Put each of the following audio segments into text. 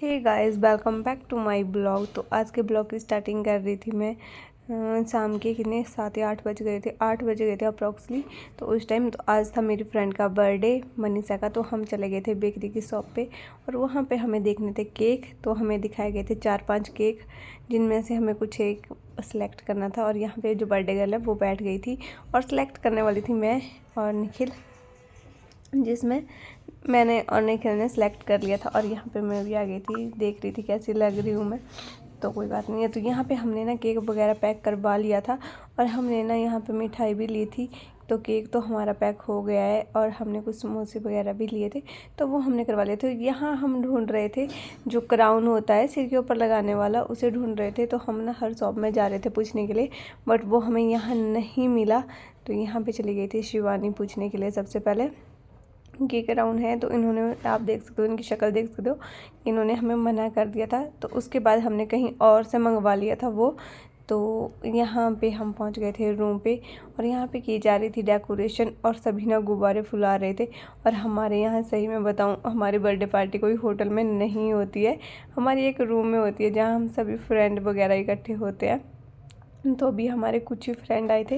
Hey guys, welcome back to my blog. तो आज के ब्लॉग की स्टार्टिंग कर रही थी मैं शाम के कितने 7 या 8 बज गए थे, 8 बज गए थे अप्रॉक्सली। तो उस टाइम तो आज था मेरी फ्रेंड का बर्थडे मनीषा का। तो हम चले गए थे बेकरी की शॉप पे और वहाँ पे हमें देखने थे केक। तो हमें दिखाए गए थे 4-5 केक, जिनमें से हमें कुछ एक सेलेक्ट करना था। और यहाँ पे जो बर्थडे गर्ल है वो बैठ गई थी और सेलेक्ट करने वाली थी मैं और निखिल, जिसमें मैंने और निखिल ने सेलेक्ट कर लिया था। और यहाँ पे मैं भी आ गई थी, देख रही थी कैसी लग रही हूँ मैं। तो कोई बात नहीं है। तो यहाँ पे हमने ना केक वगैरह पैक करवा लिया था और हमने ना यहाँ पे मिठाई भी ली थी। तो केक तो हमारा पैक हो गया है और हमने कुछ समोसे वगैरह भी लिए थे, तो वो हमने करवा लिए थे। यहाँ हम ढूंढ रहे थे जो क्राउन होता है सिर के ऊपर लगाने वाला, उसे ढूंढ रहे थे। तो हम ना हर शॉप में जा रहे थे पूछने के लिए, बट वो हमें यहाँ नहीं मिला। तो यहाँ पे चली गई थी शिवानी पूछने के लिए सबसे पहले केक क्राउन है। तो इन्होंने, आप देख सकते हो, इनकी शक्ल देख सकते हो, इन्होंने हमें मना कर दिया था। तो उसके बाद हमने कहीं और से मंगवा लिया था वो। तो यहाँ पे हम पहुँच गए थे रूम पे और यहाँ पे की जा रही थी डेकोरेशन और सभी ना गुब्बारे फुला रहे थे। और हमारे यहाँ, सही में बताऊँ, हमारी बर्थडे पार्टी कोई होटल में नहीं होती है, हमारी एक रूम में होती है जहाँ हम सभी फ्रेंड वगैरह इकट्ठे होते हैं। तो अभी हमारे कुछ ही फ्रेंड आए थे,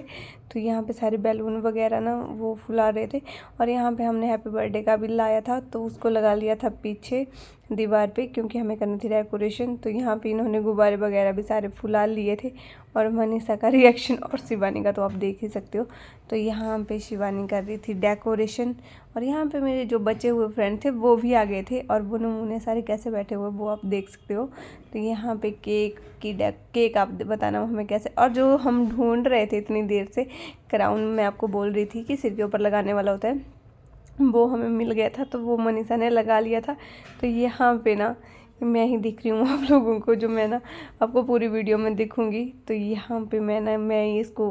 तो यहाँ पे सारे बैलून वगैरह ना वो फुला रहे थे। और यहाँ पे हमने हैप्पी बर्थडे का भी लाया था, तो उसको लगा लिया था पीछे दीवार पे, क्योंकि हमें करनी थी डेकोरेशन। तो यहाँ पे इन्होंने गुब्बारे वगैरह भी सारे फुला लिए थे। और मनीषा का रिएक्शन और शिवानी का तो आप देख ही सकते हो। तो यहाँ पे शिवानी कर रही थी डेकोरेशन और यहाँ पे मेरे जो बचे हुए फ्रेंड थे वो भी आ गए थे और वो नमूने सारे कैसे बैठे हुए वो आप देख सकते हो। तो यहाँ पे केक आप बताना हमें कैसे। और जो हम ढूंढ रहे थे इतनी देर से क्राउन, मैं आपको बोल रही थी कि सिर के ऊपर लगाने वाला होता है, वो हमें मिल गया था। तो वो मनीषा ने लगा लिया था। तो यहाँ पे ना मैं ही दिख रही हूँ आप लोगों को, जो मैं ना आपको पूरी वीडियो में दिखूँगी। तो यहाँ पे मैं इसको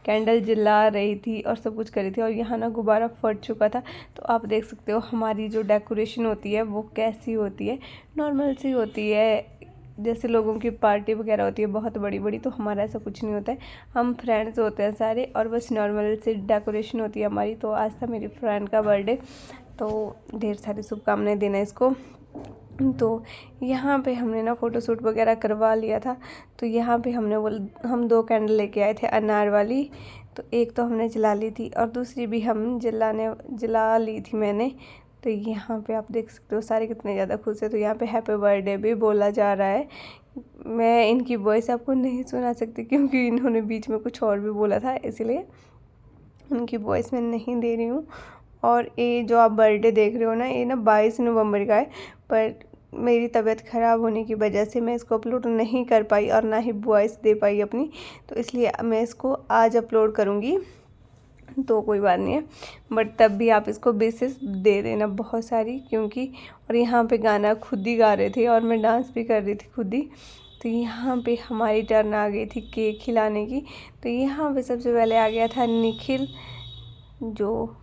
कैंडल जला रही थी और सब कुछ कर रही थी। और यहाँ ना गुब्बारा फट चुका था। तो आप देख सकते हो हमारी जो डेकोरेशन होती है वो कैसी होती है, नॉर्मल सी होती है, जैसे लोगों की पार्टी वगैरह होती है बहुत बड़ी बड़ी। तो हमारा ऐसा कुछ नहीं होता है, हम फ्रेंड्स होते हैं सारे और बस नॉर्मल से डेकोरेशन होती है हमारी। तो आज था मेरी फ्रेंड का बर्थडे, तो ढेर सारी शुभकामनाएं देना इसको। तो यहाँ पे हमने ना फ़ोटोशूट वगैरह करवा लिया था। तो यहाँ पे हम 2 कैंडल लेके आए थे अनार वाली। तो एक तो हमने जला ली थी और दूसरी भी हम जला ली थी मैंने। तो यहाँ पे आप देख सकते हो सारे कितने ज़्यादा खुश है। तो यहाँ पे हैप्पी बर्थडे भी बोला जा रहा है। मैं इनकी वॉइस आपको नहीं सुना सकती क्योंकि इन्होंने बीच में कुछ और भी बोला था, इसलिए उनकी वॉइस मैं नहीं दे रही हूँ। और ये जो आप बर्थडे देख रहे हो ना, ये ना 22 नवंबर का है, पर मेरी तबीयत ख़राब होने की वजह से मैं इसको अपलोड नहीं कर पाई और ना ही वॉइस दे पाई अपनी। तो इसलिए मैं इसको आज अपलोड करूँगी, तो कोई बात नहीं है। बट तब भी आप इसको बेसिस दे देना बहुत सारी, क्योंकि और यहाँ पे गाना खुद ही गा रहे थे और मैं डांस भी कर रही थी खुद ही। तो यहाँ पे हमारी टर्न आ गई थी केक खिलाने की। तो यहाँ पे सबसे पहले आ गया था निखिल, जो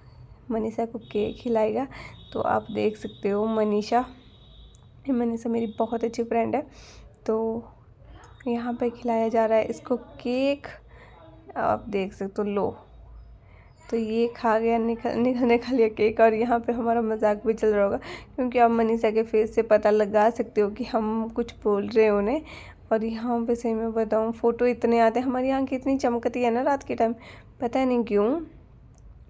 मनीषा को केक खिलाएगा। तो आप देख सकते हो मनीषा मेरी बहुत अच्छी फ्रेंड है। तो यहाँ पे खिलाया जा रहा है इसको केक, आप देख सकते हो। लो, तो ये खा गया, निखिल ने खा लिया केक। और यहाँ पे हमारा मजाक भी चल रहा होगा, क्योंकि आप मनीषा के फेस से पता लगा सकते हो कि हम कुछ बोल रहे हैं उन्हें। और यहाँ पे सही में बताऊँ, फ़ोटो इतने आते हैं, हमारी आँखें इतनी चमकती है ना रात के टाइम, पता नहीं क्यों,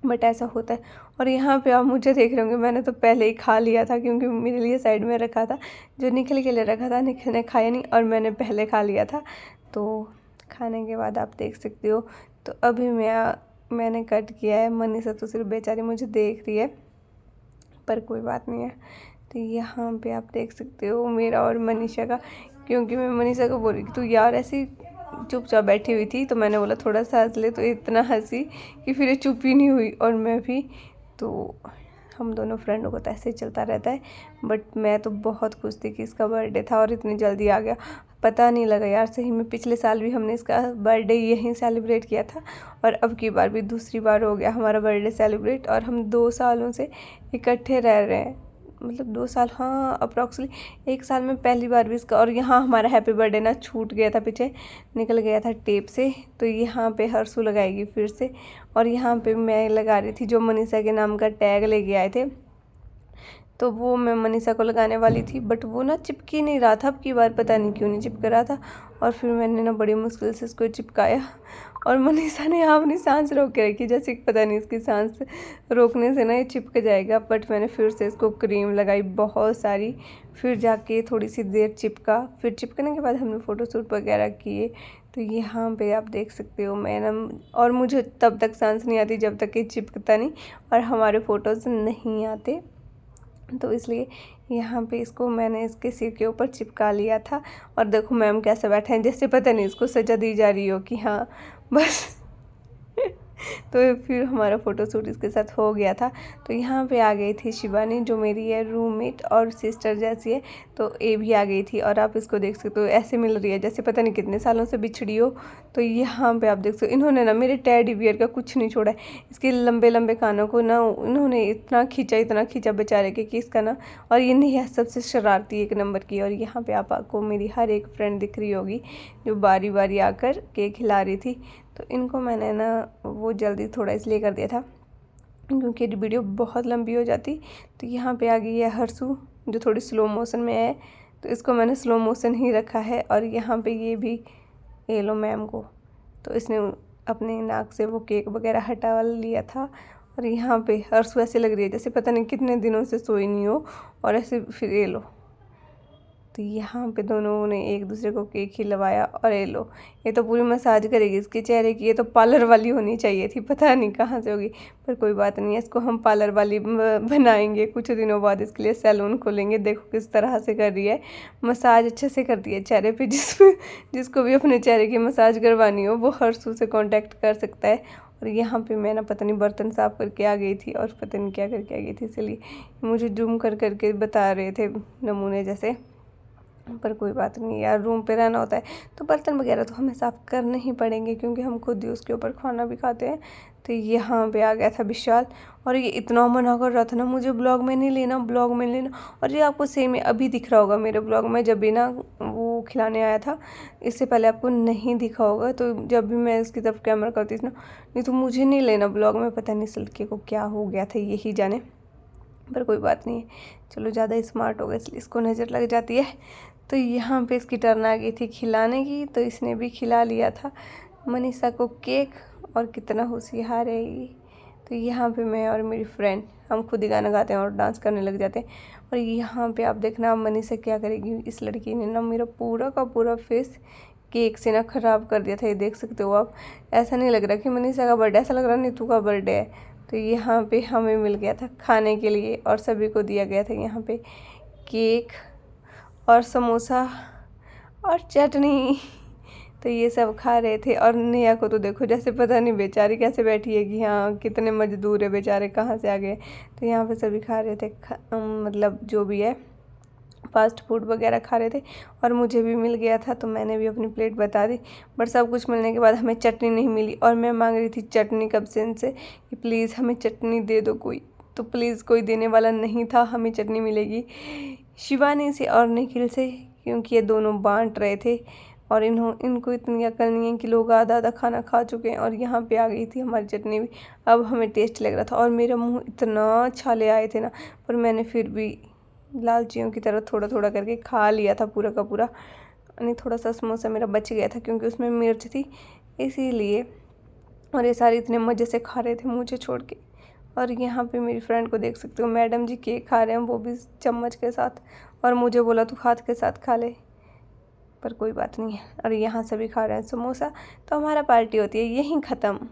बट ऐसा होता है। और यहाँ पे आप मुझे देख रहे होंगे, मैंने तो पहले ही खा लिया था क्योंकि मेरे लिए साइड में रखा था, जो निखिल के लिए रखा था। निखिल ने खाया नहीं और मैंने पहले खा लिया था। तो खाने के बाद आप देख सकते हो, तो अभी मैंने कट किया है। मनीषा तो सिर्फ बेचारी मुझे देख रही है, पर कोई बात नहीं है। तो यहाँ पे आप देख सकते हो मेरा और मनीषा का, क्योंकि मैं मनीषा को बोल रही तू यार ऐसी चुपचाप बैठी हुई थी, तो मैंने बोला थोड़ा सा हंस ले, तो इतना हंसी कि फिर ये चुप ही नहीं हुई और मैं भी। तो हम दोनों फ्रेंडों को तो ऐसे ही चलता रहता है। बट मैं तो बहुत खुश थी कि इसका बर्थडे था और इतनी जल्दी आ गया, पता नहीं लगा यार। सही में पिछले साल भी हमने इसका बर्थडे यहीं सेलिब्रेट किया था और अब की बार भी दूसरी बार हो गया हमारा बर्थडे सेलिब्रेट। और हम 2 सालों से इकट्ठे रह रहे हैं, मतलब 2 साल, हाँ अप्रॉक्सीमेटली 1 साल में पहली बार भी इसका। और यहाँ हमारा हैप्पी बर्थडे ना छूट गया था, पीछे निकल गया था टेप से। तो यहाँ पे हर्षू लगाएगी फिर से। और यहाँ पे मैं लगा रही थी जो मनीषा के नाम का टैग लेके आए थे, तो वो मैं मनीषा को लगाने वाली थी, बट वो ना चिपक ही नहीं रहा था। अब की बार पता नहीं क्यों नहीं चिपक रहा था, और फिर मैंने ना बड़ी मुश्किल से इसको चिपकाया, और मनीषा ने यहाँ अपनी सांस रोक के रखी, जैसे कि पता नहीं इसकी सांस रोकने से ना ये चिपक जाएगा। बट मैंने फिर से इसको क्रीम लगाई बहुत सारी, फिर जाके थोड़ी सी देर चिपका। फिर चिपकने के बाद हमने फ़ोटोशूट वगैरह किए। तो यहाँ पे आप देख सकते हो मैं ना, और मुझे तब तक सांस नहीं आती जब तक ये चिपकता नहीं और हमारे फ़ोटोज़ नहीं आते। तो इसलिए यहाँ पे इसको मैंने इसके सिर के ऊपर चिपका लिया था। और देखो मैम कैसे बैठे हैं, जैसे पता नहीं इसको सजा दी जा रही हो कि हाँ बस तो फिर हमारा फ़ोटोशूट इसके साथ हो गया था। तो यहाँ पे आ गई थी शिवानी, जो मेरी है रूममेट और सिस्टर जैसी है। तो ये भी आ गई थी, और आप इसको देख सकते हो ऐसे मिल रही है जैसे पता नहीं कितने सालों से बिछड़ी हो। तो यहाँ पे आप देख सकते हो, इन्होंने ना मेरे टेडी बियर का कुछ नहीं छोड़ा है। इसके लंबे लंबे कानों को ना इन्होंने इतना खींचा बेचारे के कि इसका ना, और ये नहीं है सबसे शरारती एक नंबर की। और यहाँ पे आपको मेरी हर एक फ्रेंड दिख रही होगी जो बारी बारी आकर केक खिला रही थी। तो इनको मैंने ना वो जल्दी थोड़ा इसलिए कर दिया था क्योंकि वीडियो बहुत लंबी हो जाती। तो यहाँ पे आ गई है हर्षू, जो थोड़ी स्लो मोशन में है, तो इसको मैंने स्लो मोशन ही रखा है। और यहाँ पे ये भी ये लो मैम को, तो इसने अपने नाक से वो केक वगैरह हटा लिया था। और यहाँ पे हर्षू ऐसे लग रही है जैसे पता नहीं कितने दिनों से सोई नहीं हो, और ऐसे फिर ये लो। तो यहाँ पे दोनों ने एक दूसरे को केक खिलवाया, और ये लो, ये तो पूरी मसाज करेगी इसके चेहरे की। ये तो पार्लर वाली होनी चाहिए थी, पता नहीं कहाँ से होगी, पर कोई बात नहीं है, इसको हम पार्लर वाली बनाएंगे। कुछ दिनों बाद इसके लिए सैलून खोलेंगे। देखो किस तरह से कर रही है मसाज, अच्छे से करती है चेहरे पे। जिसको भी अपने चेहरे की मसाज करवानी हो वो हर्षू से कॉन्टैक्ट कर सकता है। और यहाँ पे मैं ना पता नहीं बर्तन साफ़ करके आ गई थी, और पता नहीं क्या करके आ गई थी, इसलिए मुझे जूम कर करके बता रहे थे नमूने जैसे। पर कोई बात नहीं यार, रूम पे रहना होता है तो बर्तन वगैरह तो हमें साफ़ करने ही पड़ेंगे, क्योंकि हम खुद ही उसके ऊपर खाना भी खाते हैं। तो यहाँ पे आ गया था विशाल, और ये इतना मना कर रहा था ना मुझे ब्लॉग में नहीं लेना, ब्लॉग में लेना। और ये आपको सेम में अभी दिख रहा होगा मेरे ब्लॉग में, जब भी ना वो खिलाने आया था, इससे पहले आपको नहीं दिखा होगा। तो जब भी मैं इसकी तरफ कैमरा करती थी ना, नहीं तो मुझे नहीं लेना ब्लॉग में, पता नहीं इस लड़के को क्या हो गया था, यही जाने। पर कोई बात नहीं है, चलो ज़्यादा स्मार्ट हो गया इसलिए इसको नज़र लग जाती है। तो यहाँ पे इसकी टर्न आ गई थी खिलाने की, तो इसने भी खिला लिया था मनीषा को केक। और कितना होशियार है ये। तो यहाँ पे मैं और मेरी फ्रेंड हम खुद ही गाना गाते हैं और डांस करने लग जाते हैं। और यहाँ पे आप देखना मनीषा क्या करेगी, इस लड़की ने ना मेरा पूरा का पूरा फेस केक से ना ख़राब कर दिया था। ये देख सकते हो आप, ऐसा नहीं लग रहा कि मनीषा का बर्थडे, ऐसा लग रहा नीतू का बर्थडे है। तो यहाँ पे हमें मिल गया था खाने के लिए, और सभी को दिया गया था यहाँ पे केक और समोसा और चटनी। तो ये सब खा रहे थे। और नेहा को तो देखो जैसे पता नहीं बेचारी कैसे बैठी है कि हाँ कितने मजदूर है बेचारे, कहाँ से आ गए। तो यहाँ पे सभी खा रहे थे, मतलब जो भी है फास्ट फूड वगैरह खा रहे थे, और मुझे भी मिल गया था तो मैंने भी अपनी प्लेट बता दी। बट सब कुछ मिलने के बाद हमें चटनी नहीं मिली, और मैं मांग रही थी चटनी कब से इनसे कि प्लीज़ हमें चटनी दे दो कोई। तो प्लीज़ कोई देने वाला नहीं था। हमें चटनी मिलेगी शिवानी से और निखिल से, क्योंकि ये दोनों बांट रहे थे, और इनको इतनी अकल नहीं है कि लोग आधा आधा खाना खा चुके हैं। और यहाँ पे आ गई थी हमारी चटनी भी, अब हमें टेस्ट लग रहा था, और मेरा मुंह इतना छाले आए थे ना, पर मैंने फिर भी लालचियों की तरह थोड़ा थोड़ा करके खा लिया था पूरा का पूरा। नहीं, थोड़ा सा समोसा मेरा बच गया था क्योंकि उसमें मिर्च थी इसीलिए। और ये सारे इतने मज़े से खा रहे थे मुझे छोड़ के। और यहाँ पे मेरी फ्रेंड को देख सकते हो, मैडम जी केक खा रहे हैं, वो भी चम्मच के साथ, और मुझे बोला तू हाथ के साथ खा ले, पर कोई बात नहीं है। और यहाँ सभी खा रहे हैं समोसा। तो हमारा पार्टी होती है यहीं ख़त्म।